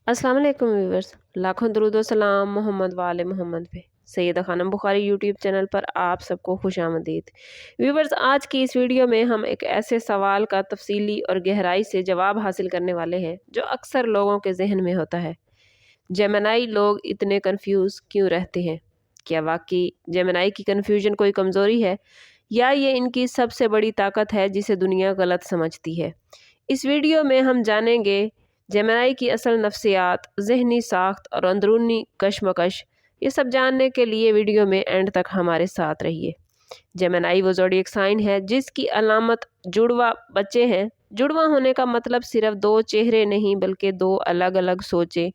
अस्सलाम वालेकुम व्यूवर्स, लाखों दरूद व सलाम मोहम्मद वाले मोहम्मद पे। सैयदा खानम बुखारी यूट्यूब चैनल पर आप सबको खुशामदीद। व्यूवर्स, आज की इस वीडियो में हम एक ऐसे सवाल का तफसीली और गहराई से जवाब हासिल करने वाले हैं जो अक्सर लोगों के जहन में होता है। जेमिनी लोग इतने कंफ्यूज क्यों रहते हैं? क्या वाकई जेमिनी की कंफ्यूजन कोई कमज़ोरी है या ये इनकी सबसे बड़ी ताकत है जिसे दुनिया गलत समझती है? इस वीडियो में हम जानेंगे जेमिनी की असल नफ्सियात, ज़हनी साख्त और अंदरूनी कशमकश। ये सब जानने के लिए वीडियो में एंड तक हमारे साथ रहिए। जेमिनी वो ज़ोडिएक साइन है जिसकी अलामत जुड़वा बच्चे हैं। जुड़वा होने का मतलब सिर्फ दो चेहरे नहीं बल्कि दो अलग अलग सोचें,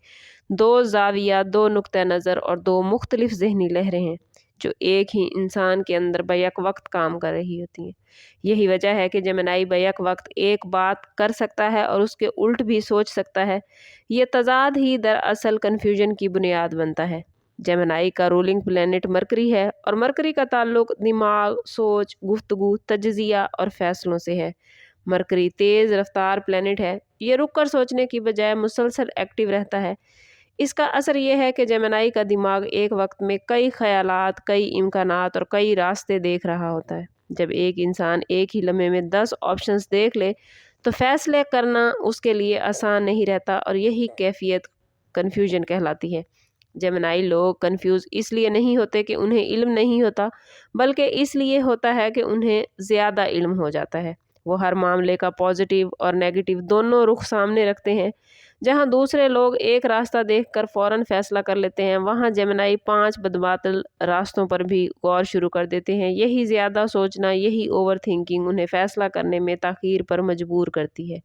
दो ज़ाविया, दो नुक्ता नज़र और दो मुख्तलिफ ज़हनी लहरें हैं जो एक ही इंसान के अंदर बैक वक्त काम कर रही होती हैं। यही वजह है कि जेमिनी बैक वक्त एक बात कर सकता है और उसके उल्ट भी सोच सकता है। ये तज़ाद ही दरअसल कन्फ्यूजन की बुनियाद बनता है। जेमिनी का रूलिंग प्लैनेट मरकरी है और मरकरी का ताल्लुक दिमाग, सोच, गुफ्तगू, तज्ज़िया और फैसलों से है। मरकरी तेज़ रफ्तार प्लैनेट है। ये रुक कर सोचने की बजाय मुसलसल एक्टिव रहता है। इसका असर ये है कि जेमिनी का दिमाग एक वक्त में कई ख़यालात, कई इम्कानात और कई रास्ते देख रहा होता है। जब एक इंसान एक ही लम्हे में 10 ऑप्शंस देख ले तो फैसले करना उसके लिए आसान नहीं रहता और यही कैफियत कन्फ्यूजन कहलाती है। जेमिनी लोग कंफ्यूज इसलिए नहीं होते कि उन्हें इल्म नहीं होता, बल्कि इसलिए होता है कि उन्हें ज़्यादा इल्म हो जाता है। वो हर मामले का पॉजिटिव और नेगेटिव दोनों रुख सामने रखते हैं। जहां दूसरे लोग एक रास्ता देखकर फ़ौरन फैसला कर लेते हैं, वहां जेमिनी 5 बदबातल रास्तों पर भी गौर शुरू कर देते हैं। यही ज़्यादा सोचना, यही ओवर थिंकिंग उन्हें फ़ैसला करने में ताख़ीर पर मजबूर करती है।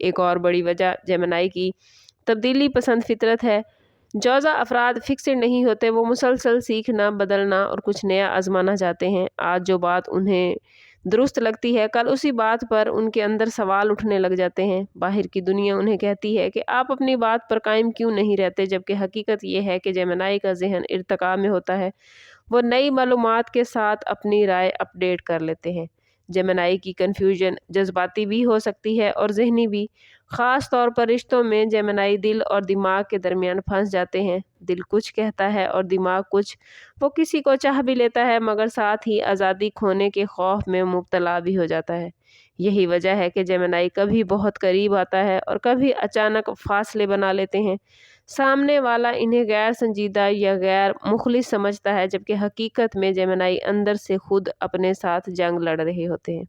एक और बड़ी वजह जेमिनी की तब्दीली पसंद फितरत है। जौज़ा अफराद फिक्सड नहीं होते, वो मुसलसल सीखना, बदलना और कुछ नया आजमाना चाहते हैं। आज जो बात उन्हें दुरुस्त लगती है, कल उसी बात पर उनके अंदर सवाल उठने लग जाते हैं। बाहर की दुनिया उन्हें कहती है कि आप अपनी बात पर कायम क्यों नहीं रहते, जबकि हकीकत ये है कि जेमिनी का जहन इर्तिका में होता है। वो नई मालूमात के साथ अपनी राय अपडेट कर लेते हैं। जेमिनी की कन्फ्यूजन जज्बाती भी हो सकती है और ज़हनी भी। ख़ास तौर पर रिश्तों में जेमिनी दिल और दिमाग के दरमियान फंस जाते हैं। दिल कुछ कहता है और दिमाग कुछ। वो किसी को चाह भी लेता है मगर साथ ही आज़ादी खोने के खौफ में मुब्तला भी हो जाता है। यही वजह है कि जेमिनी कभी बहुत करीब आता है और कभी अचानक फासले बना लेते हैं। सामने वाला इन्हें गैर संजीदा या गैर मुखलिस समझता है, जबकि हकीकत में जेमिनी अंदर से खुद अपने साथ जंग लड़ रहे होते हैं।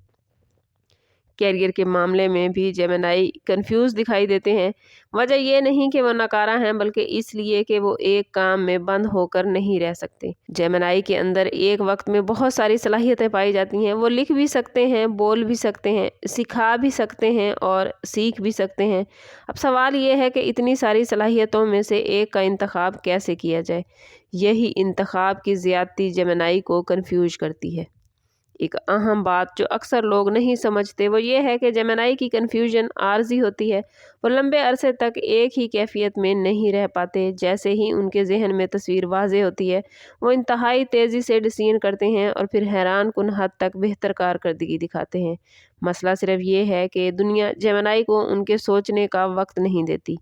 कैरियर के मामले में भी जेमिनी कंफ्यूज दिखाई देते हैं। वजह ये नहीं कि वो नकारा हैं, बल्कि इसलिए कि वो एक काम में बंद होकर नहीं रह सकते। जेमिनी के अंदर एक वक्त में बहुत सारी सलाहियतें पाई जाती हैं। वो लिख भी सकते हैं, बोल भी सकते हैं, सिखा भी सकते हैं और सीख भी सकते हैं। अब सवाल ये है कि इतनी सारी सलाहियतों में से एक का इंतखाब कैसे किया जाए। यही इंतखाब की ज़्यादती जेमिनी को कंफ्यूज करती है। एक अहम बात जो अक्सर लोग नहीं समझते वो ये है कि जेमिनी की कन्फ्यूजन आर्जी होती है। वो लंबे अरसे तक एक ही कैफियत में नहीं रह पाते। जैसे ही उनके जहन में तस्वीर वाज़ेह होती है, वो इंतहाई तेज़ी से डिसीजन करते हैं और फिर हैरान कुन हद तक बेहतर कारकर्दगी दिखाते हैं। मसला सिर्फ ये है कि दुनिया जेमिनी को उनके सोचने का वक्त नहीं देती।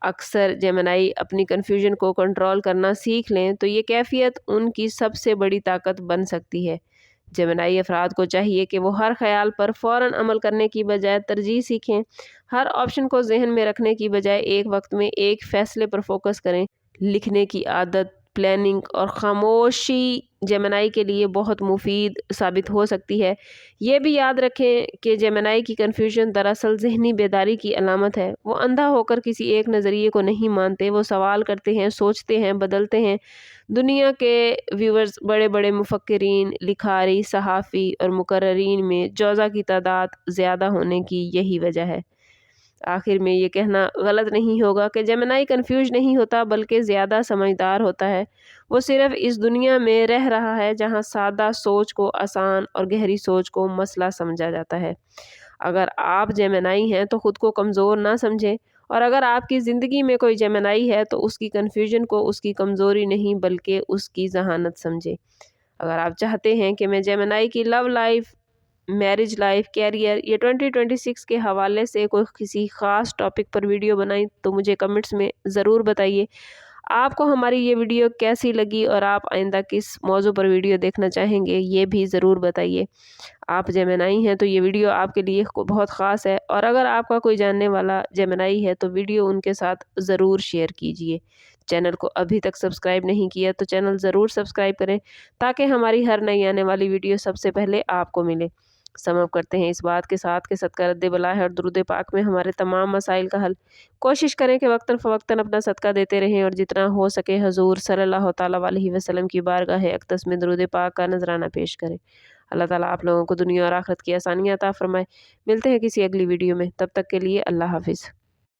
अक्सर जेमिनी अपनी कन्फ्यूजन को कंट्रोल करना सीख लें तो ये कैफियत उनकी सबसे बड़ी ताकत बन सकती है। जेमिनी अफराद को चाहिए कि वो हर ख्याल पर फ़ौरन अमल करने की बजाय तरजीह सीखें। हर ऑप्शन को जहन में रखने की बजाय एक वक्त में एक फ़ैसले पर फोकस करें। लिखने की आदत, प्लानिंग और खामोशी जेमिनी के लिए बहुत मुफीद साबित हो सकती है। ये भी याद रखें कि जेमिनी की कन्फ्यूजन दरअसल ज़हनी बेदारी की अलामत है। वो अंधा होकर किसी एक नज़रिए को नहीं मानते। वो सवाल करते हैं, सोचते हैं, बदलते हैं। दुनिया के व्यूअर्स, बड़े बड़े मुफक्किरीन, लिखारी, सहाफ़ी और मुकर्रिरीन में जौज़ा की तादाद ज़्यादा होने की यही वजह है। आखिर में ये कहना गलत नहीं होगा कि जेमिनी कंफ्यूज नहीं होता, बल्कि ज़्यादा समझदार होता है। वो सिर्फ इस दुनिया में रह रहा है जहाँ सादा सोच को आसान और गहरी सोच को मसला समझा जाता है। अगर आप जेमिनी हैं तो ख़ुद को कमज़ोर ना समझें, और अगर आपकी ज़िंदगी में कोई जेमिनी है तो उसकी कन्फ्यूजन को उसकी कमज़ोरी नहीं बल्कि उसकी ज़हानत समझें। अगर आप चाहते हैं कि मैं जेमिनी की love life marriage life, career या 2026 के हवाले से कोई किसी ख़ास टॉपिक पर वीडियो बनाई तो मुझे कमेंट्स में ज़रूर बताइए। आपको हमारी ये वीडियो कैसी लगी और आप आइंदा किस मौजू पर वीडियो देखना चाहेंगे ये भी ज़रूर बताइए। आप जेमिनाई हैं तो ये वीडियो आपके लिए बहुत ख़ास है, और अगर आपका कोई जानने वाला जेमिनाई है तो वीडियो उनके साथ ज़रूर शेयर कीजिए। चैनल को अभी तक सब्सक्राइब नहीं किया तो चैनल ज़रूर सब्सक्राइब करें ताकि हमारी हर नई आने वाली वीडियो सबसे पहले आपको मिले। समाप्त करते हैं इस बात के साथ कि सदका रद्द बला है और दुरूद पाक में हमारे तमाम मसाइल का हल। कोशिश करें कि वक्तन फ़वक्तन अपना सदका देते रहें और जितना हो सके हजूर सल्लल्लाहु ताला अलैहि वसल्लम की बारगाह अक़दस में दुरूद पाक का नजराना पेश करें। अल्लाह ताला आप लोगों को दुनिया और आखिरत की आसानियाँ अता फरमाए। मिलते हैं किसी अगली वीडियो में, तब तक के लिए अल्लाह हाफिज़।